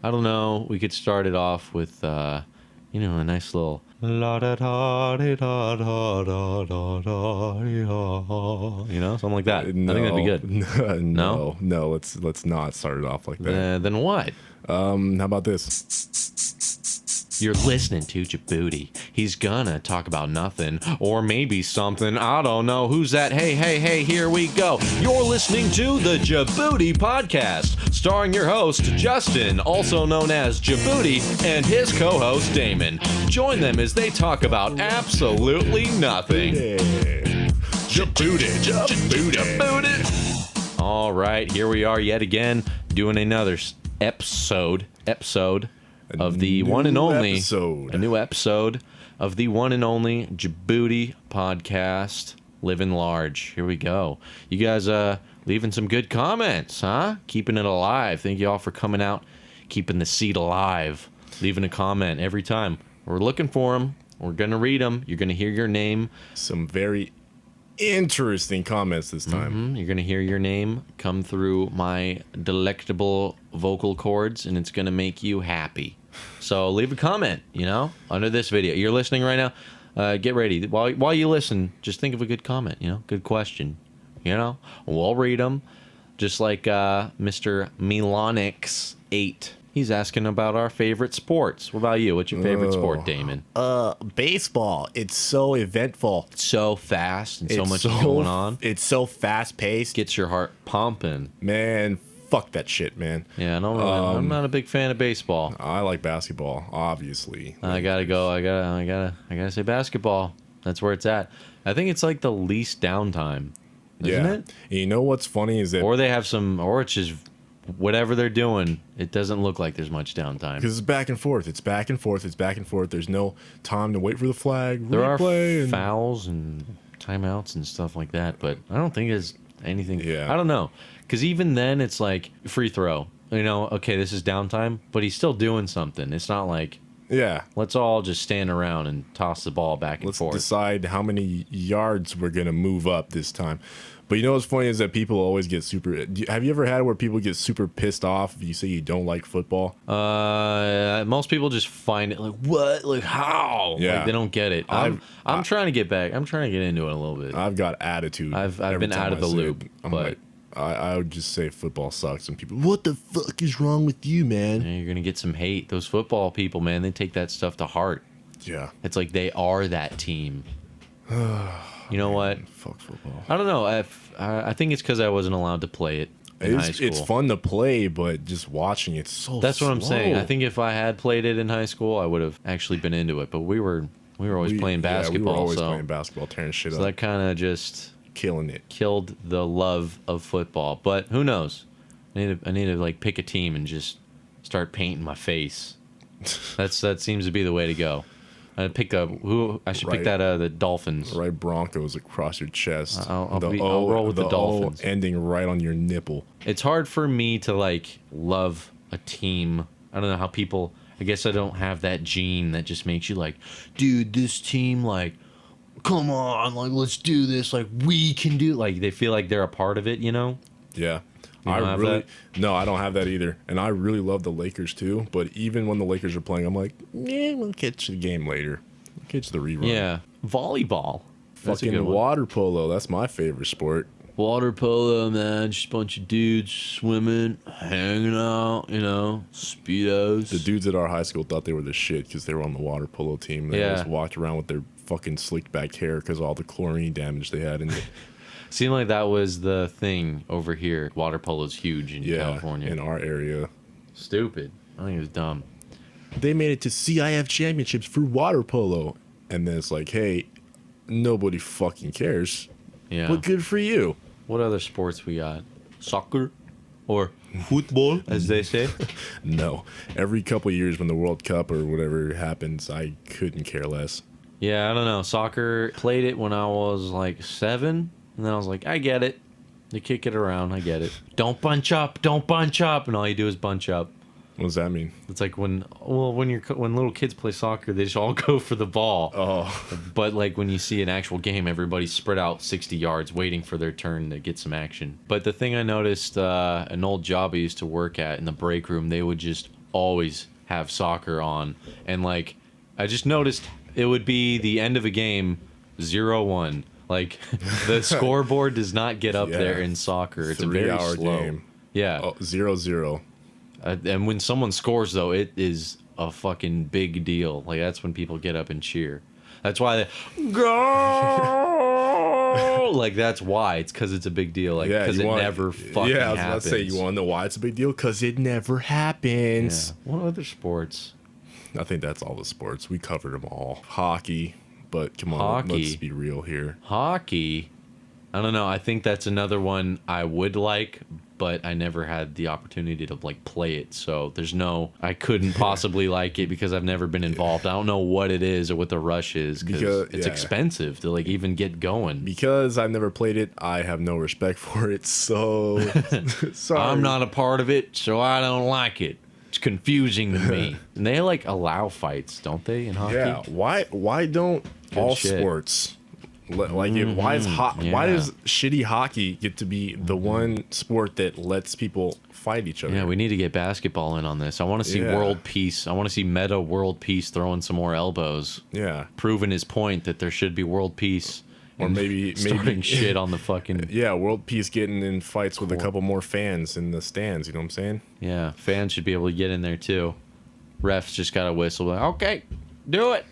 I don't know. We could start it off with, a nice little la da da da da da da da, something like that. No, I think that'd be good. No. Let's not start it off like that. Then what? How about this? You're listening to Jaboody. He's gonna talk about nothing, or maybe something. I don't know. Who's that? Hey, here we go. You're listening to the Jaboody Podcast, starring your host, Justin, also known as Jaboody, and his co-host, Damon. Join them as they talk about absolutely nothing. Jaboody. All right, here we are yet again, doing another episode of the one and only, a new episode of the one and only Jaboody Podcast, Living Large. Here we go. You guys leaving some good comments, huh? Keeping it alive. Thank you all for coming out, keeping the seed alive, leaving a comment every time. We're looking for them. We're going to read them. You're going to hear your name. Some very interesting comments this time. You're going to hear your name come through my delectable vocal cords, and it's going to make you happy. So leave a comment, under this video. You're listening right now. Get ready. While you listen, just think of a good comment, good question. We'll read them. Just like Mr. Milanix8. He's asking about our favorite sports. What about you? What's your favorite sport, Damon? Baseball. It's so eventful. It's so fast and so much going on. It's so fast paced. Gets your heart pumping. Man, fuck that shit, man. Yeah, I'm not a big fan of baseball. I like basketball, obviously. I gotta say basketball. That's where it's at. I think it's like the least downtime, isn't it? And you know what's funny is that, or they have or it's just whatever they're doing, it doesn't look like there's much downtime. Because it's back and forth. It's back and forth. There's no time to wait for the flag. There are fouls and timeouts and stuff like that, but I don't think there's anything. Yeah. I don't know. Because even then, it's like free throw. Okay, this is downtime, but he's still doing something. It's not like, let's all just stand around and toss the ball back and forth. Let's decide how many yards we're going to move up this time. But what's funny is that people always get super... Have you ever had where people get super pissed off if you say you don't like football? Most people just find it like, what? Like, how? Yeah. Like, they don't get it. I'm trying to get back. I'm trying to get into it a little bit. I've got attitude. I've been out of the loop. But I would just say football sucks. And people, what the fuck is wrong with you, man? You're going to get some hate. Those football people, man, they take that stuff to heart. Yeah. It's like they are that team. You know what? Fuck football. I don't know. I think it's because I wasn't allowed to play it in high school. It's fun to play, but just watching it's so That's slow. what I'm saying. I think if I had played it in high school, I would have actually been into it. But we were always playing basketball. We were always playing basketball, tearing shit up. So that kind of just killing it. Killed the love of football. But who knows? I need to like pick a team and just start painting my face. That seems to be the way to go. I pick up I should pick that the Dolphins. Right, Broncos across your chest. I'll roll with the Dolphins. Ending right on your nipple. It's hard for me to like love a team. I don't know how people. I guess I don't have that gene that just makes you like, dude, this team, like, come on, like, let's do this, like, we can do. Like, they feel like they're a part of it, Yeah. I don't have that either. And I really love the Lakers too. But even when the Lakers are playing, I'm like, we'll catch the game later. We'll catch the rerun. Yeah. Volleyball. That's fucking water polo. That's my favorite sport. Water polo, man. Just a bunch of dudes swimming, hanging out, Speedos. The dudes at our high school thought they were the shit because they were on the water polo team. They just walked around with their fucking slicked back hair because of all the chlorine damage they had in it. Seemed like that was the thing over here. Water polo's huge in California. In our area. Stupid. I think it was dumb. They made it to CIF championships for water polo. And then it's like, hey, nobody fucking cares. Yeah. But good for you. What other sports we got? Soccer? Or football, as they say? No. Every couple of years when the World Cup or whatever happens, I couldn't care less. Yeah, I don't know. Soccer, played it when I was like 7. And then I was like, I get it. You kick it around, I get it. Don't bunch up, and all you do is bunch up. What does that mean? It's like when little kids play soccer, they just all go for the ball. Oh. But like when you see an actual game, everybody's spread out 60 yards waiting for their turn to get some action. But the thing I noticed, an old job I used to work at in the break room, they would just always have soccer on, and like I just noticed it would be the end of a game 0-1. Like the scoreboard does not get up there in soccer. It's a very 3-hour slow game. Yeah. 0-0. And when someone scores, though, it is a fucking big deal. Like, that's when people get up and cheer. That's why they go. Like, that's why. It's because it's a big deal. Like, because it never fucking happens. Yeah, I was about to say, you want to know why it's a big deal? Because it never happens. Yeah. What other sports? I think that's all the sports. We covered them all. Hockey, but come on, let's be real here. Hockey? I don't know. I think that's another one I would like, but I never had the opportunity to like play it. So I couldn't possibly like it because I've never been involved. I don't know what it is or what the rush is because it's expensive to like even get going. Because I've never played it, I have no respect for it. So sorry. I'm not a part of it, so I don't like it. It's confusing to me. And they like allow fights, don't they, in hockey? Yeah. Why don't sports? Like, why does shitty hockey get to be the one sport that lets people fight each other? Yeah, we need to get basketball in on this. I want to see world peace. I want to see meta world peace throwing some more elbows. Yeah, proving his point that there should be world peace. Or maybe starting shit on the fucking world peace, getting in fights with a couple more fans in the stands. You know what I'm saying? Yeah, fans should be able to get in there too. Refs just got to whistle. Like, okay, do it.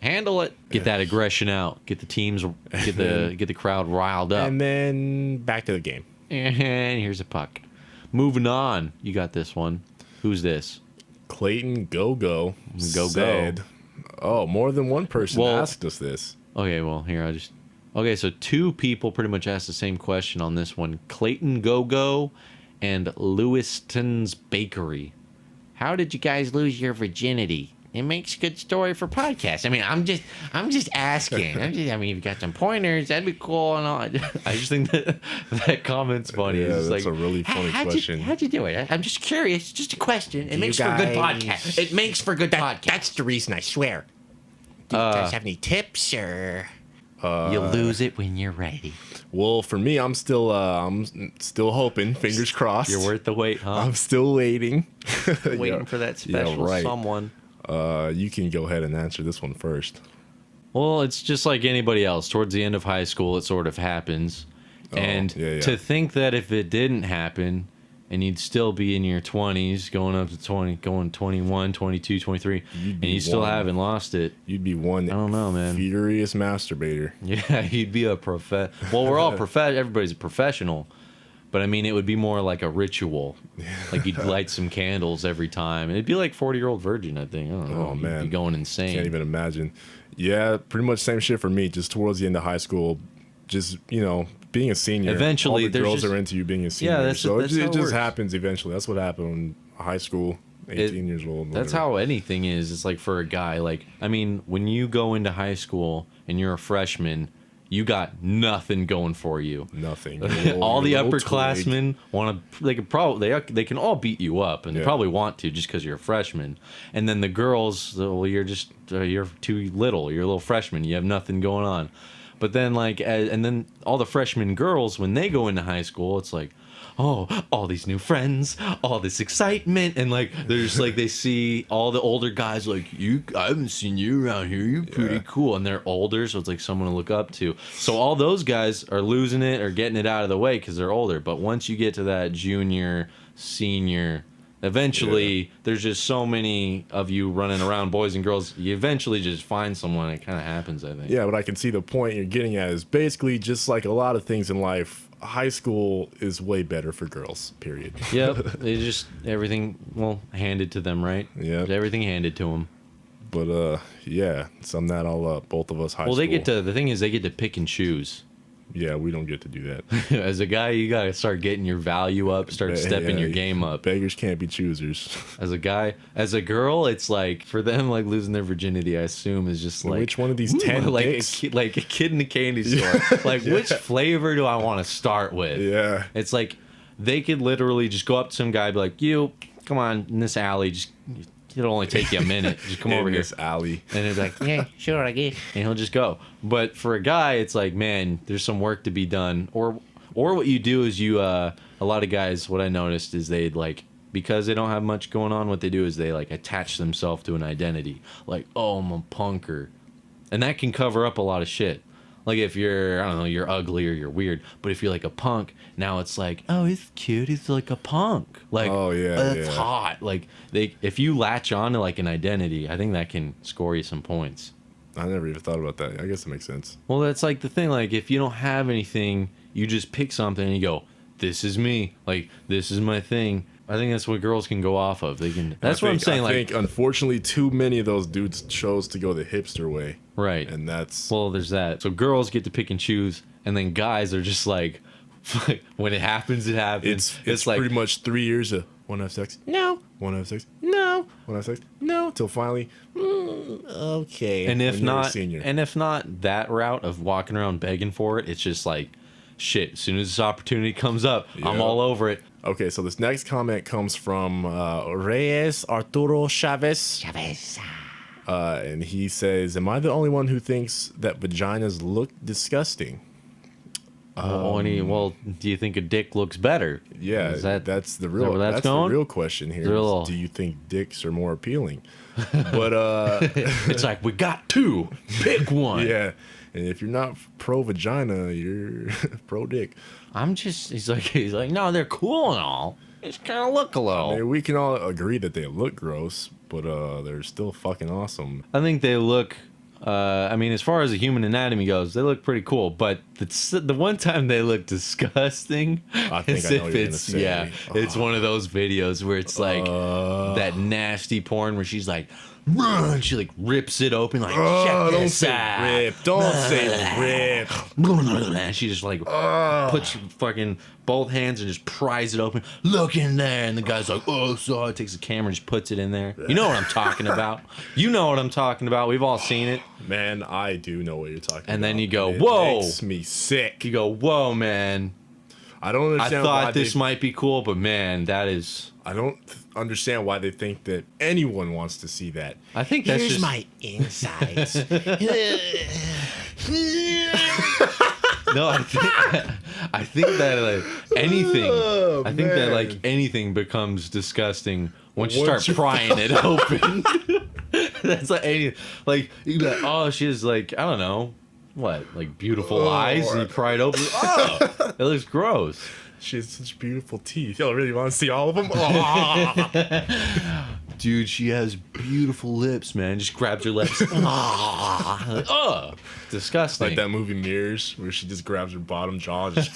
Handle it. Get that aggression out. Get the teams, get the crowd riled up. And then back to the game. And here's a puck. Moving on. You got this one. Who's this? Clayton Go said, oh, more than one person asked us this. Okay, well, here Okay, so two people pretty much asked the same question on this one. Clayton Go and Lewiston's Bakery. How did you guys lose your virginity? It makes a good story for podcasts. I mean, I'm just asking. You've got some pointers. That'd be cool and all. I just think that comment's funny. Yeah, it's that's a really funny question. How'd you do it? I'm just curious. Just a question. It makes for a good podcast. It makes for good podcast. That's the reason, I swear. Do you guys have any tips or? You lose it when you're ready. Well, for me, I'm still hoping. Fingers crossed. You're worth the wait, huh? I'm still waiting. Waiting for that special someone. You can go ahead and answer this one first. Well, it's just like anybody else. Towards the end of high school, it sort of happens. To think that if it didn't happen, and you'd still be in your 20s, going up to 21, 22, 23, and you still haven't lost it. You'd be one I don't know, man. Furious masturbator. Yeah, you'd be a Well, we're all everybody's a professional. But I mean, it would be more like a ritual. Like you'd light some candles every time. It'd be like 40-year-old virgin, I think. I don't know. Oh, man. You'd be going insane. Can't even imagine. Yeah, pretty much same shit for me. Just towards the end of high school, just, being a senior. Eventually, all the girls are into you being a senior. Yeah, that's so that's it how it just works. happens eventually. That's what happened in high school, 18 years old. That's how anything is. It's like for a guy. Like, I mean, when you go into high school and you're a freshman, you got nothing going for you. Nothing. All the upperclassmen want to. They can all beat you up, and they probably want to just because you're a freshman. And then the girls, well, you're too little. You're a little freshman. You have nothing going on. But then and then all the freshman girls, when they go into high school, it's like, oh, all these new friends, all this excitement, and they're just they see all the older guys I haven't seen you around here, you're pretty cool, and they're older, so it's like someone to look up to. So all those guys are losing it or getting it out of the way because they're older. But once you get to that junior, senior, eventually there's just so many of you running around, boys and girls, you eventually just find someone. It kind of happens, I think. Yeah, but I can see the point you're getting at is basically just like a lot of things in life. High school is way better for girls, period. Yep. They just everything handed to them, right? Yeah. Everything handed to them. But sum that all up. Both of us high school. Well, the thing is they get to pick and choose. Yeah, we don't get to do that. As a guy, you got to start getting your value up, start stepping your game up. Beggars can't be choosers. As a guy, as a girl, it's like for them, losing their virginity, I assume, is just which one of these 10 dicks? like a kid in a candy store. Which flavor do I want to start with? Yeah. It's like they could literally just go up to some guy, and be like, "You, come on, in this alley, just." It'll only take you a minute. Just come over here. In this alley. And he'll be like, Yeah, sure, I guess. and he'll just go. But for a guy, it's like, man, there's some work to be done. Or what you do is a lot of guys, what I noticed is they'd because they don't have much going on, what they do is they like attach themselves to an identity. Like, oh, I'm a punker. And that can cover up a lot of shit. Like if you're, I don't know, you're ugly or you're weird, but if you're like a punk, now it's like, oh, he's cute, he's like a punk. Like, Oh, yeah, that's yeah. hot. Like if you latch on to like an identity, I think that can score you some points. I never even thought about that. I guess that makes sense. Well, that's like the thing. Like if you don't have anything, you just pick something and you go, this is me. Like this is my thing. I think that's what girls can go off of. They can. That's what I'm saying. I think unfortunately too many of those dudes chose to go the hipster way. Right. And that's Well, there's that. So girls get to pick and choose, and then guys are just like, when it happens, it happens. it's like pretty much 3 years of wanna have sex? No. Wanna have sex? No. Wanna have sex? No. Till finally, Okay. and if when you're a not, senior. and if not that route of walking around begging for it, it's just like, shit. As soon as this opportunity comes up, I'm Yeah. all over it. okay, so this next comment comes from Reyes Arturo Chavez. And he says, am I the only one who thinks that vaginas look disgusting? Well, do you think a dick looks better? Yeah, Is that- that's the is real that where that's that's going? the real question here. there a is, little- do you think dicks are more appealing? But It's like, we got two. Pick one. yeah, and if you're not pro vagina, you're pro dick. He's like, no, they're cool and all. They just kind of look a little. I mean, we can all agree that they look gross, but they're still fucking awesome. I think they look. I mean, as far as the human anatomy goes, they look pretty cool. But the one time they look disgusting, I think is I know what you're it's gonna say. it's one of those videos where it's like that nasty porn where she's like, and she like rips it open like, check Don't this say out. rip. Don't say rip. And she just like puts fucking both hands and just pries it open. Look in there, and the guy's like, "Oh, so," it takes the camera and just puts it in there. You know what I'm talking about. You know what I'm talking about. We've all seen it. Man, I do know what you're talking about. And then you go, It whoa. makes me sick. You go, "Whoa, man! I don't I understand why thought this might be cool, but man, that is." I don't understand why they think that anyone wants to see that. I think that's Here's just my insides. no. I think that like anything. Oh, I think that man. like anything becomes disgusting once you Once start you- prying it open. That's like any like you be like, oh, she has like, I don't know what, like beautiful eyes, and you pry it open. Oh, it looks gross. She has such beautiful teeth. Y'all really want to see all of them? Dude, she has beautiful lips, man. Just grabs her lips. Oh, disgusting. Like that movie Mirrors, where she just grabs her bottom jaw and just.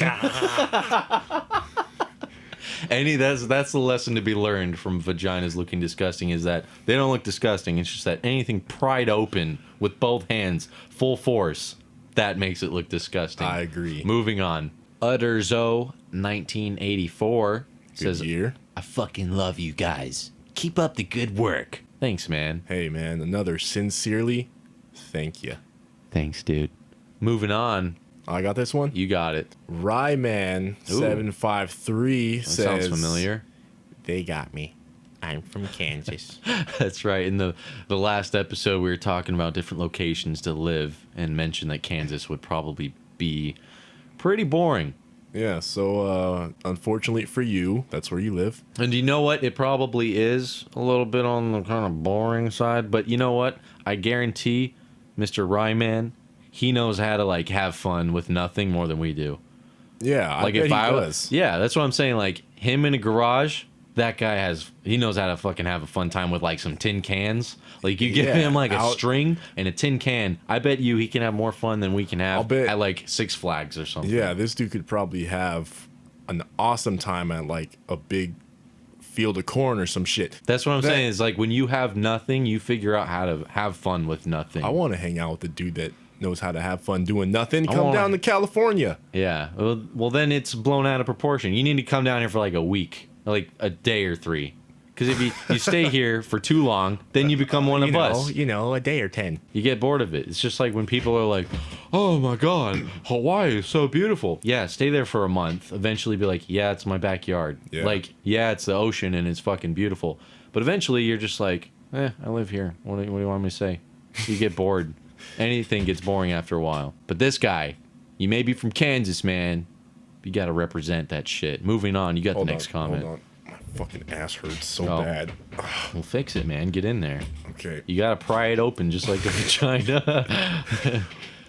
That's the lesson to be learned from vaginas looking disgusting, is that they don't look disgusting. It's just that anything pried open with both hands, full force, that makes it look disgusting. I agree. Moving on. Utterzo 1984 says, year. I fucking love you guys. Keep up the good work. Thanks, man. Hey, man, another sincerely thank you. Thanks, dude. Moving on. I got this one. You got it. Ryman753 That says. sounds familiar. They got me. I'm from Kansas. That's right. In the last episode, we were talking about different locations to live and mentioned that Kansas would probably be pretty boring. Yeah, so unfortunately for you, that's where you live. And you know what? It probably is a little bit on the kind of boring side, but you know what? I guarantee Mr. Ryman, he knows how to like have fun with nothing more than we do. Yeah, Like I bet if he I does. yeah, that's what I'm saying. Like him in a garage, that guy he knows how to fucking have a fun time with like some tin cans. Like you give Yeah, him like a out- string and a tin can. I bet you he can have more fun than we can I'll have bet- at like Six Flags or something. Yeah, this dude could probably have an awesome time at like a big field of corn or some shit. That's what I'm That- saying. Is like when you have nothing, you figure out how to have fun with nothing. I want to hang out with the dude that knows how to have fun doing nothing. I Come wanna- down to California. Yeah. Well, then it's blown out of proportion. You need to come down here for like a week, like a day or three. Because if you stay here for too long, then you become one of us. A day or 10. You get bored of it. It's just like when people are like, oh my God, Hawaii is so beautiful. Yeah, stay there for a month. Eventually be like, yeah, it's my backyard. Yeah. Like, yeah, it's the ocean and it's fucking beautiful. But eventually you're just like, I live here. What do you want me to say? You get bored. Anything gets boring after a while. But this guy, you may be from Kansas, man. You got to represent that shit. Moving on, you got the next comment. Hold on. My fucking ass hurts so Oh. bad. We'll fix it, man. Get in there. Okay. You gotta pry it open just like a vagina.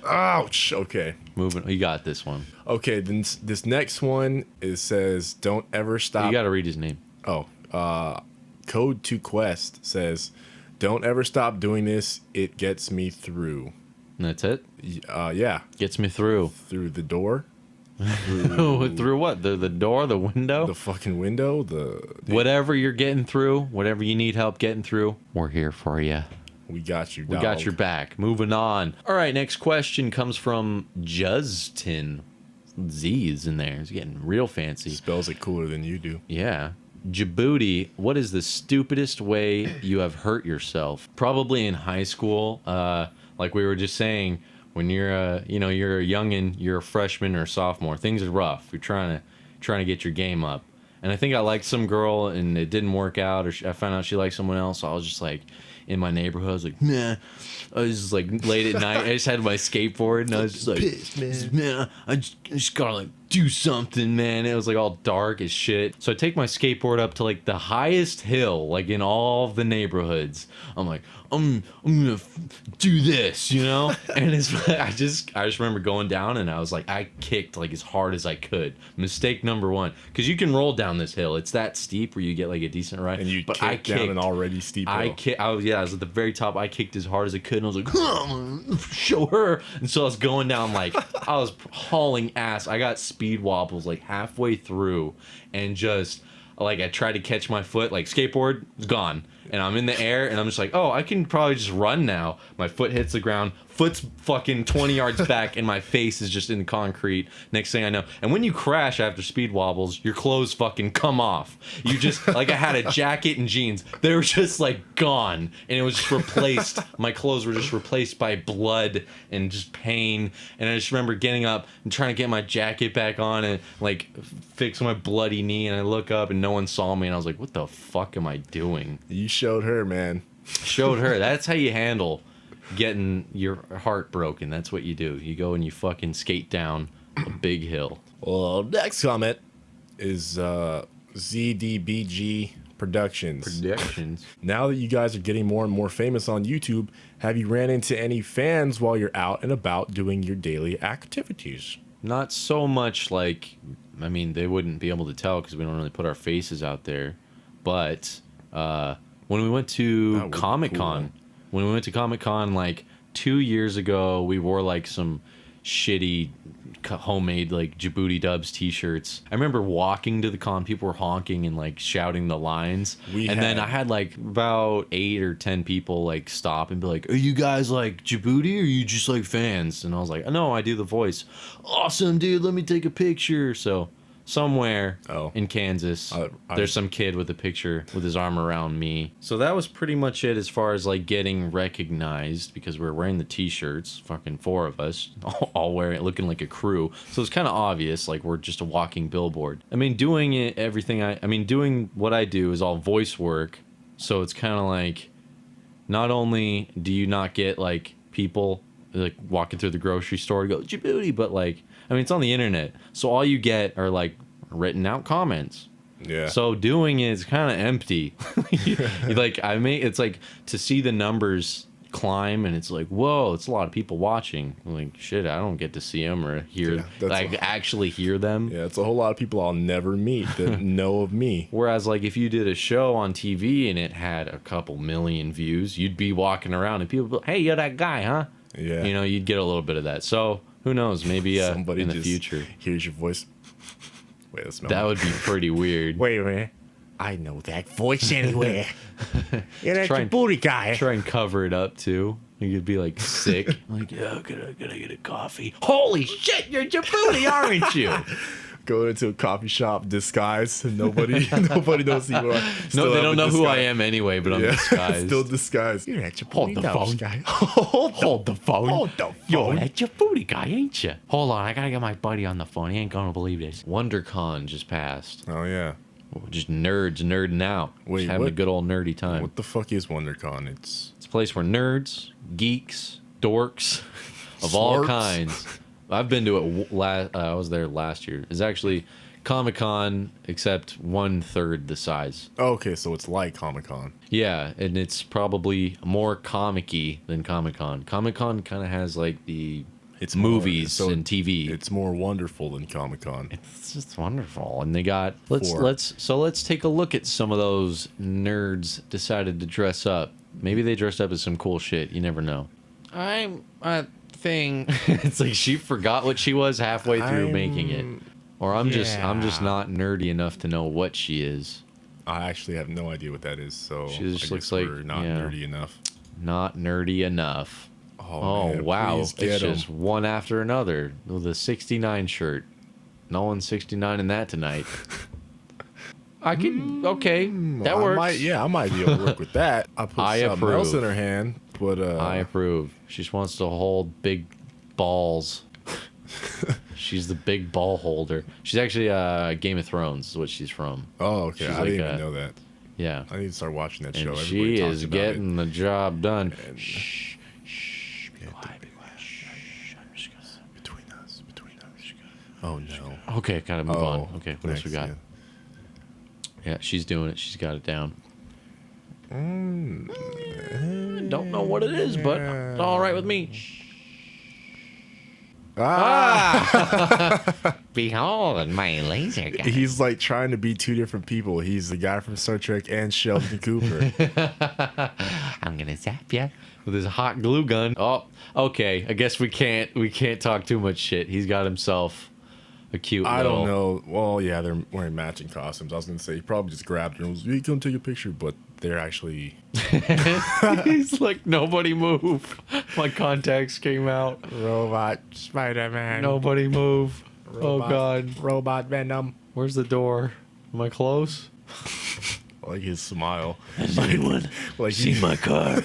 Ouch. Okay. Moving. You got this one. Okay. Then this next one says, "Don't ever stop." You gotta read his name. Oh, Code to Quest says, "Don't ever stop doing this. It gets me through." And that's it. Yeah, Gets me through. through the door, Through what? The door, the window? the fucking window, Whatever you're getting through, whatever you need help getting through, we're here for you. we got you. We got your back. Moving on. All right, next question comes from Justin. Z is in there. He's getting real fancy. Spells it cooler than you do. Yeah. Jaboody, what is the stupidest way you have hurt yourself? Probably in high school. Like we were just saying, when you're you're a youngin', you're a freshman or a sophomore, things are rough. You're trying to get your game up. And I think I liked some girl and it didn't work out, or I found out she liked someone else. So I was just like in my neighborhood, I was like, nah. I was just like late at night. I just had my skateboard and I was just like, pissed, man. I just gotta like do something, man. It was like all dark as shit. So I take my skateboard up to like the highest hill, like in all of the neighborhoods. I'm like, I'm gonna do this, you know? And it's I just remember going down and I was like, I kicked like as hard as I could. Mistake number one, because you can roll down this hill. It's that steep where you get like a decent ride. And you but kicked down an already steep hill. I was at the very top. I kicked as hard as I could, and I was like, I'm gonna show her. And so I was going down like I was hauling ass. I got speed wobbles like halfway through, and just like I tried to catch my foot. Like skateboard is gone, and I'm in the air, and I'm just like, oh, I can probably just run now. My foot hits the ground. Foot's fucking 20 yards back, and my face is just in concrete. Next thing I know, and when you crash after speed wobbles, your clothes fucking come off. You just like I had a jacket and jeans. They were just like gone, and it was just replaced. My clothes were just replaced by blood and just pain. And I just remember getting up and trying to get my jacket back on and like fix my bloody knee. And I look up and no one saw me, and I was like, what the fuck am I doing? You showed her, man. Showed her. That's how you handle getting your heart broken. That's what you do. You go and you fucking skate down a big hill. Well, next comment is ZDBG Productions. Now that you guys are getting more and more famous on YouTube, have you ran into any fans while you're out and about doing your daily activities? Not so much like, I mean, they wouldn't be able to tell because we don't really put our faces out there. But when we went to Comic-Con, like 2 years ago, we wore like some shitty homemade like Jaboody Dubs t-shirts. I remember walking to the con, people were honking and like shouting the lines. Then I had like about 8 or 10 people like stop and be like, are you guys like Jaboody or are you just like fans? And I was like, no, I do the voice. Awesome, dude, let me take a picture. So somewhere in Kansas, there's some kid with a picture with his arm around me. So that was pretty much it as far as like getting recognized, because we were wearing the t-shirts, fucking 4 of us, all wearing it, looking like a crew. So it's kind of obvious, like we're just a walking billboard. I mean, doing what I do is all voice work. So it's kind of like, not only do you not get like people like walking through the grocery store go Jaboody, but like, I mean, it's on the internet, so all you get are like written out comments. Yeah. So doing it is kind of empty. It's like to see the numbers climb, and it's like, whoa, it's a lot of people watching. I'm like, shit, I don't get to see them or hear, actually hear them. Yeah, it's a whole lot of people I'll never meet that know of me. Whereas, like, if you did a show on TV and it had a couple million views, you'd be walking around and people would be like, hey, you're that guy, huh? Yeah. You know, you'd get a little bit of that. So who knows? Maybe somebody in the just future hears your voice. Wait, that would be pretty weird. Wait a minute. I know that voice anywhere. You're that Jaboody guy. Try and cover it up too. You could be like sick. Like, yeah, gonna get a coffee. Holy shit, you're Jaboody, aren't you? Go into a coffee shop disguised and nobody knows who you are. No, they don't know who I am anyway, but I'm disguised. Still disguised. You're that Jaboody guy. Hold the phone. Hold the phone. You're that Jaboody guy, ain't you? Hold on, I gotta get my buddy on the phone. He ain't gonna believe this. Wondercon just passed. Oh yeah. Just nerds nerding out. Wait, just having a good old nerdy time. What the fuck is WonderCon? It's a place where nerds, geeks, dorks of all kinds. I've been to it. I was there last year. It's actually Comic-Con, except 1/3 the size. Okay, so it's like Comic-Con. Yeah, and it's probably more comic-y than Comic-Con. Comic-Con kind of has like the movies and TV. It's more wonderful than Comic-Con. It's just wonderful, and they got let's take a look at some of those nerds decided to dress up. Maybe they dressed up as some cool shit. You never know. I'm a thing. It's like she forgot what she was halfway through making it, or I'm just not nerdy enough to know what she is. I actually have no idea what that is. So she just looks like we're not nerdy enough. Not nerdy enough. Oh man, wow! It's just one after another. The 69 shirt. No one's 69 in that tonight. I can. Okay, that works. I might be able to work with that. I put something else in her hand, but I approve. She just wants to hold big balls. She's the big ball holder. She's actually Game of Thrones is what she's from. Oh, okay. I didn't even know that. Yeah. I need to start watching that show. And she is getting the job done. Shh. Between us. Oh no. Okay, gotta move on. Okay, what else we got? Yeah, she's doing it. She's got it down. Don't know what it is, but it's all right with me. Behold my laser gun. He's like trying to be two different people. He's the guy from Star Trek and Sheldon Cooper. I'm gonna zap ya with his hot glue gun. Oh, okay. I guess we can't talk too much shit. He's got himself a cute. I don't know. Well, yeah, they're wearing matching costumes. I was gonna say he probably just grabbed her and was, "Hey, come take a picture," but they're actually. He's like, nobody move. My contacts came out. Robot Spider-Man. Nobody move. Oh God. Robot Venom. Where's the door? Am I close? I like his smile. Has anyone seen my car?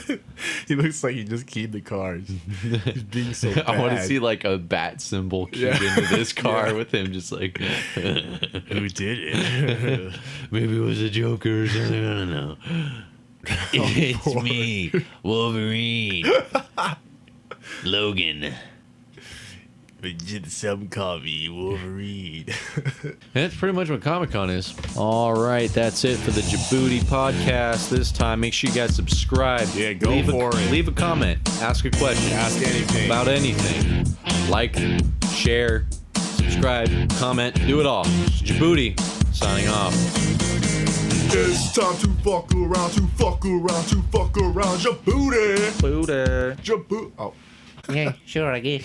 He looks like he just keyed the car. He's being so bad. I want to see like a bat symbol keyed into this car with him just like, who did it? Maybe it was a Joker or something. I don't know. It's me, Wolverine. Logan. Some coffee, Wolverine. That's pretty much what Comic-Con is. All right, that's it for the Jaboody podcast this time. Make sure you guys subscribe. Yeah, go for it. Leave a comment. Ask a question. Ask anything. About anything. Like, share, subscribe, comment. Do it all. It's Jaboody signing off. It's time to fuck around, Jaboody. Booty. Oh. Yeah, sure, I guess.